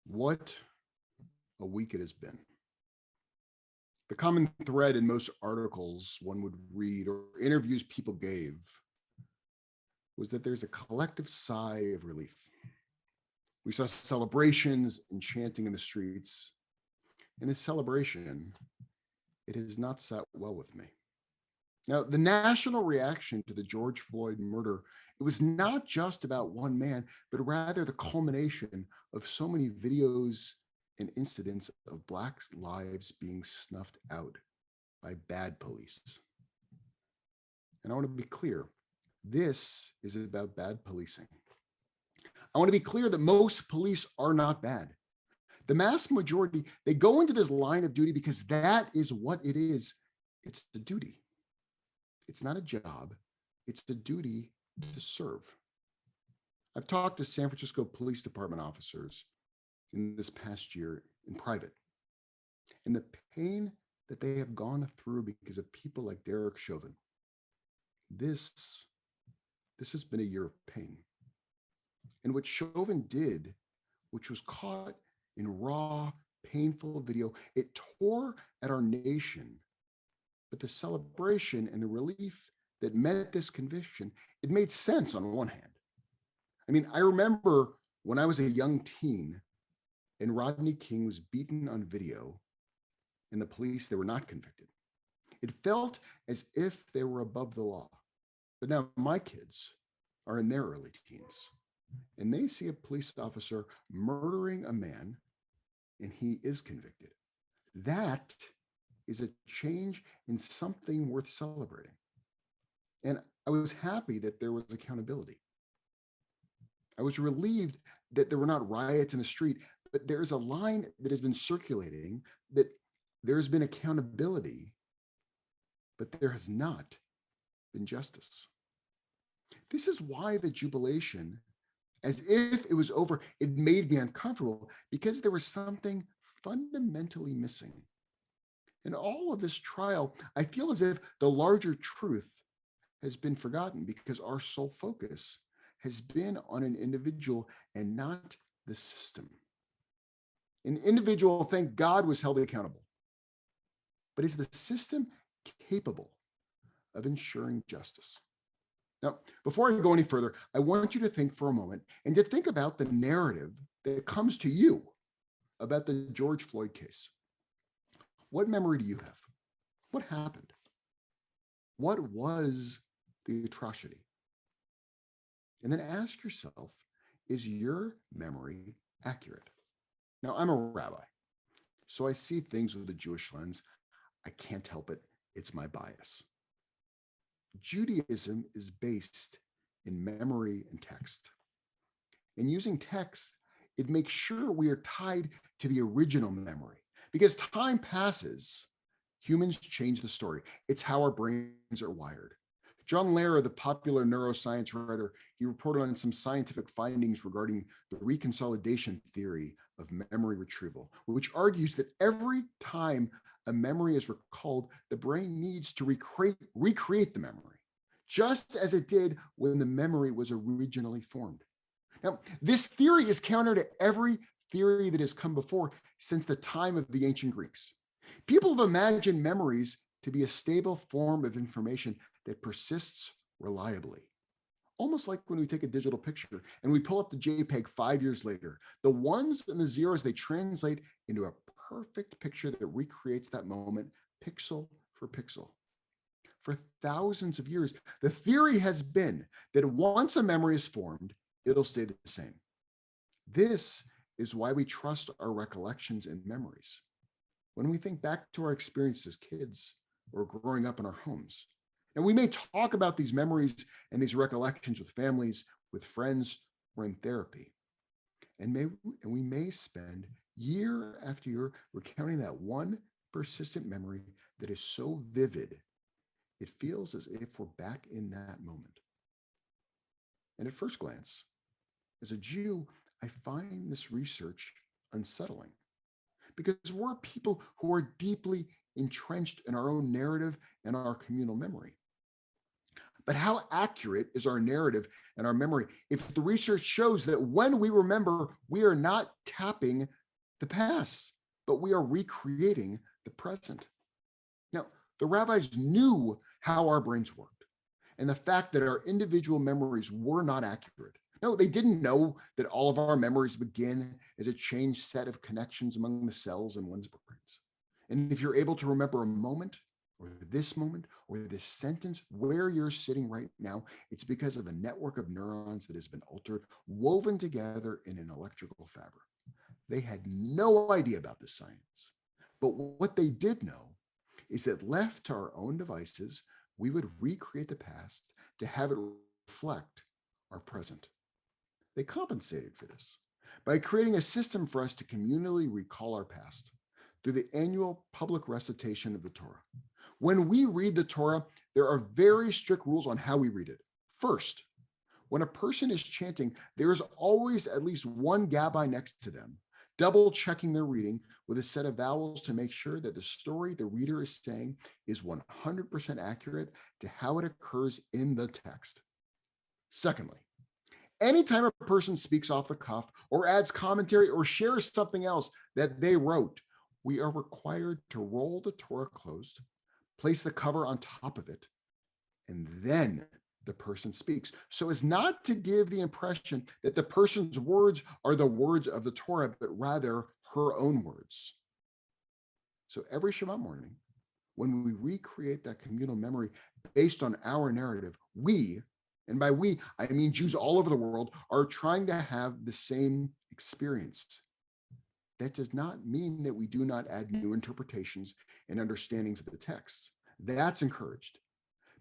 What a week it has been. The common thread in most articles one would read or interviews people gave was that there's a collective sigh of relief. We saw celebrations and chanting in the streets. In this celebration, it has not sat well with me. Now, the national reaction to the George Floyd murder, it was not just about one man, but rather the culmination of so many videos and incidents of Black lives being snuffed out by bad police. And I want to be clear, this is about bad policing. I want to be clear that most police are not bad. The mass majority, they go into this line of duty because that is what it is. It's the duty. It's not a job. It's the duty to serve. I've talked to San Francisco Police Department officers in this past year in private, and the pain that they have gone through because of people like Derek Chauvin. This has been a year of pain. And what Chauvin did, which was caught in raw, painful video, it tore at our nation. But the celebration and the relief that met this conviction, it made sense on one hand. I mean, I remember when I was a young teen and Rodney King was beaten on video and the police, they were not convicted. It felt as if they were above the law. But now my kids are in their early teens and they see a police officer murdering a man and he is convicted. That is a change in something worth celebrating. And I was happy that there was accountability. I was relieved that there were not riots in the street, but there's a line that has been circulating that there's been accountability, but there has not been justice. This is why the jubilation, as if it was over, it made me uncomfortable because there was something fundamentally missing. In all of this trial, I feel as if the larger truth has been forgotten because our sole focus has been on an individual and not the system. An individual, thank God, was held accountable. But is the system capable of ensuring justice? Now, before I go any further, I want you to think for a moment and to think about the narrative that comes to you about the George Floyd case. What memory do you have? What happened? What was the atrocity? And then ask yourself, is your memory accurate? Now, I'm a rabbi, so I see things with a Jewish lens. I can't help it. It's my bias. Judaism is based in memory and text. And using text, it makes sure we are tied to the original memory. Because time passes, humans change the story. It's how our brains are wired. John Lehrer, the popular neuroscience writer, he reported on some scientific findings regarding the reconsolidation theory of memory retrieval, which argues that every time a memory is recalled, the brain needs to recreate the memory, just as it did when the memory was originally formed. Now, this theory is counter to every theory that has come before since the time of the ancient Greeks. People have imagined memories to be a stable form of information that persists reliably. Almost like when we take a digital picture and we pull up the JPEG 5 years later, the ones and the zeros, they translate into a perfect picture that recreates that moment pixel for pixel. For thousands of years, the theory has been that once a memory is formed, it'll stay the same. This is why we trust our recollections and memories. When we think back to our experiences as kids or growing up in our homes, and we may talk about these memories and these recollections with families, with friends, or in therapy. And we may spend year after year recounting that one persistent memory that is so vivid, it feels as if we're back in that moment. And at first glance, as a Jew, I find this research unsettling because we're people who are deeply entrenched in our own narrative and our communal memory. But how accurate is our narrative and our memory if the research shows that when we remember, we are not tapping the past, but we are recreating the present. Now, the rabbis knew how our brains worked and the fact that our individual memories were not accurate. No, they didn't know that all of our memories begin as a changed set of connections among the cells in one's brains. And if you're able to remember a moment, or this sentence where you're sitting right now, it's because of a network of neurons that has been altered, woven together in an electrical fabric. They had no idea about this science. But what they did know is that left to our own devices, we would recreate the past to have it reflect our present. They compensated for this by creating a system for us to communally recall our past through the annual public recitation of the Torah. When we read the Torah, there are very strict rules on how we read it. First, when a person is chanting, there is always at least one gabbai next to them, double checking their reading with a set of vowels to make sure that the story the reader is saying is 100% accurate to how it occurs in the text. Secondly, anytime a person speaks off the cuff or adds commentary or shares something else that they wrote, we are required to roll the Torah closed, place the cover on top of it, and then the person speaks, so as not to give the impression that the person's words are the words of the Torah, but rather her own words. So every Shabbat morning, when we recreate that communal memory based on our narrative, we, and by we, I mean Jews all over the world, are trying to have the same experience. That does not mean that we do not add new interpretations and understandings of the text. That's encouraged.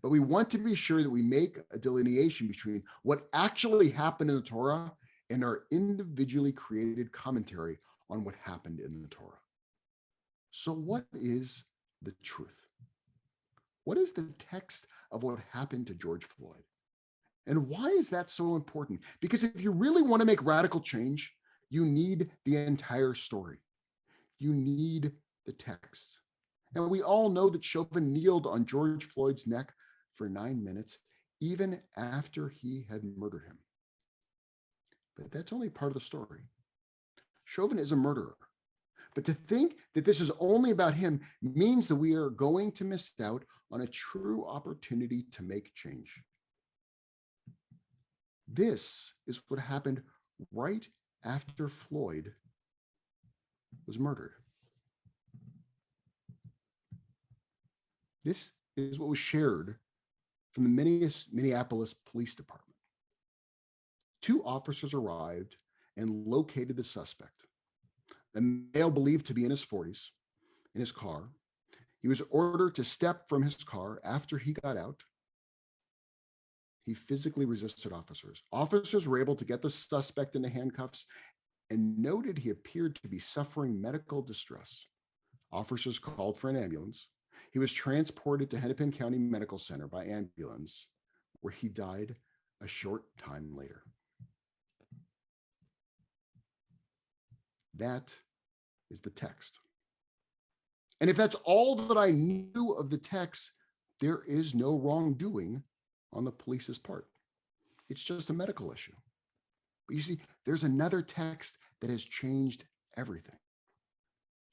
But we want to be sure that we make a delineation between what actually happened in the Torah and our individually created commentary on what happened in the Torah. So what is the truth? What is the text of what happened to George Floyd? And why is that so important? Because if you really want to make radical change, you need the entire story. You need the text. And we all know that Chauvin kneeled on George Floyd's neck for 9 minutes, even after he had murdered him. But that's only part of the story. Chauvin is a murderer. But to think that this is only about him means that we are going to miss out on a true opportunity to make change. This is what happened right after Floyd was murdered. This is what was shared from the Minneapolis Police Department. 2 officers arrived and located the suspect, a male believed to be in his 40s, in his car. He was ordered to step from his car after he got out. He physically resisted officers. Officers were able to get the suspect into handcuffs and noted he appeared to be suffering medical distress. Officers called for an ambulance. He was transported to Hennepin County Medical Center by ambulance, where he died a short time later. That is the text. And if that's all that I knew of the text, there is no wrongdoing on the police's part. It's just a medical issue. But you see, there's another text that has changed everything.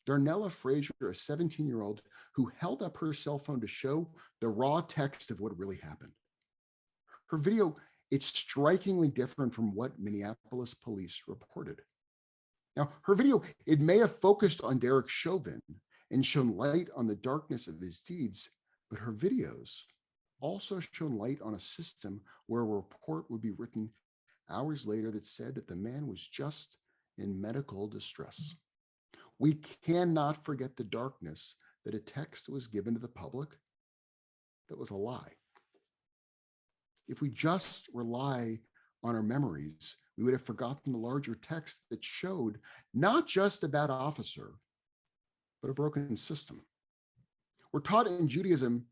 Darnella Frazier, a 17-year-old who held up her cell phone to show the raw text of what really happened. Her video, it's strikingly different from what Minneapolis police reported. Now, her video, it may have focused on Derek Chauvin and shone light on the darkness of his deeds, but her videos also shone light on a system where a report would be written hours later that said that the man was just in medical distress. We cannot forget the darkness that a text was given to the public that was a lie. If we just rely on our memories, we would have forgotten the larger text that showed not just a bad officer, but a broken system. We're taught in Judaism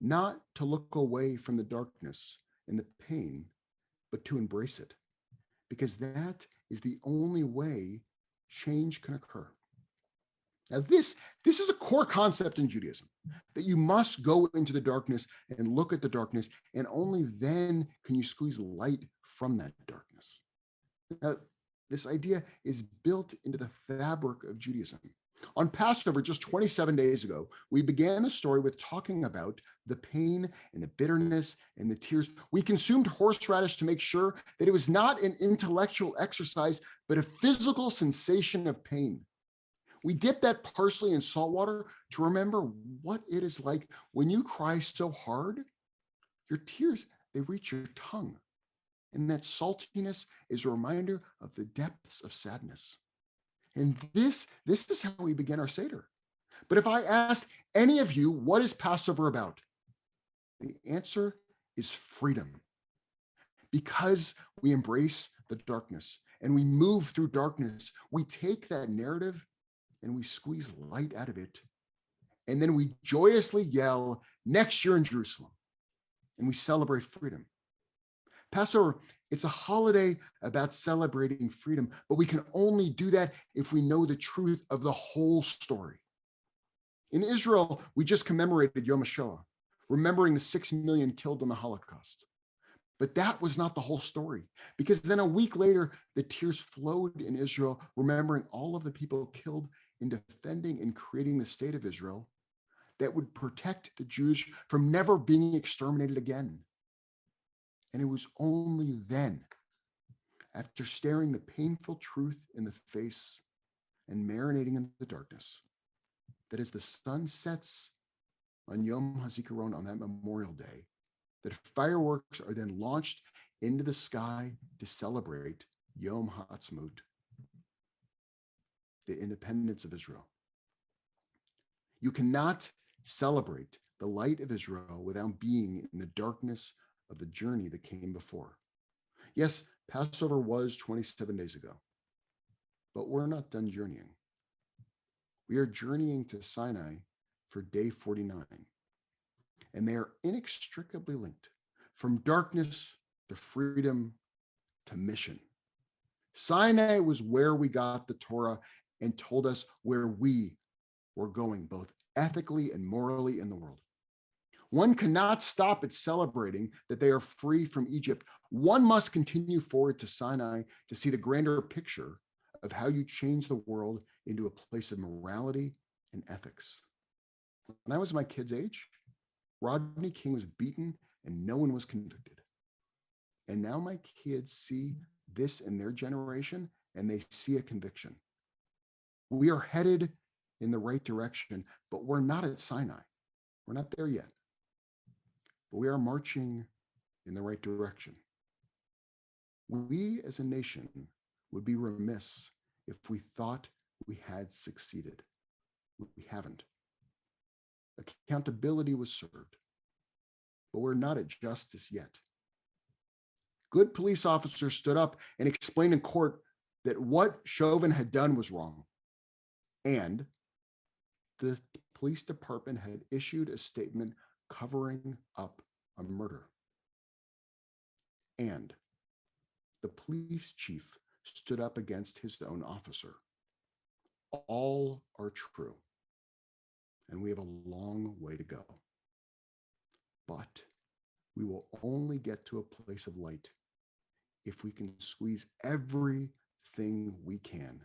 not to look away from the darkness and the pain, but to embrace it, because that is the only way change can occur. Now, this is a core concept in Judaism, that you must go into the darkness and look at the darkness, and only then can you squeeze light from that darkness. Now, This idea is built into the fabric of Judaism. On Passover, just 27 days ago, we began the story with talking about the pain and the bitterness and the tears. We consumed horseradish to make sure that it was not an intellectual exercise, but a physical sensation of pain. We dipped that parsley in salt water to remember what it is like when you cry so hard, your tears, they reach your tongue. And that saltiness is a reminder of the depths of sadness. And this is how we begin our Seder. But if I ask any of you, what is Passover about? The answer is freedom. Because we embrace the darkness and we move through darkness, we take that narrative and we squeeze light out of it. And then we joyously yell, next year in Jerusalem. And we celebrate freedom. Passover, it's a holiday about celebrating freedom, but we can only do that if we know the truth of the whole story. In Israel, we just commemorated Yom HaShoah, remembering the 6 million killed in the Holocaust. But that was not the whole story, because then a week later, the tears flowed in Israel, remembering all of the people killed in defending and creating the state of Israel that would protect the Jews from never being exterminated again. And it was only then, after staring the painful truth in the face and marinating in the darkness, that as the sun sets on Yom HaZikaron, on that Memorial Day, that fireworks are then launched into the sky to celebrate Yom HaAtzmaut, the independence of Israel. You cannot celebrate the light of Israel without being in the darkness of the journey that came before. Yes, Passover was 27 days ago, but we're not done journeying. We are journeying to Sinai for day 49, and they are inextricably linked, from darkness to freedom to mission. Sinai was where we got the Torah and told us where we were going, both ethically and morally in the world. One cannot stop at celebrating that they are free from Egypt. One must continue forward to Sinai to see the grander picture of how you change the world into a place of morality and ethics. When I was my kid's age, Rodney King was beaten and no one was convicted. And now my kids see this in their generation and they see a conviction. We are headed in the right direction, but we're not at Sinai. We're not there yet. But we are marching in the right direction. We as a nation would be remiss if we thought we had succeeded. We haven't. Accountability was served, but we're not at justice yet. Good police officers stood up and explained in court that what Chauvin had done was wrong. And the police department had issued a statement covering up a murder. And the police chief stood up against his own officer. All are true, and we have a long way to go. But we will only get to a place of light if we can squeeze everything we can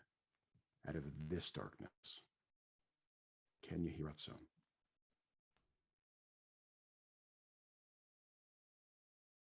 out of this darkness. Can you hear it, son?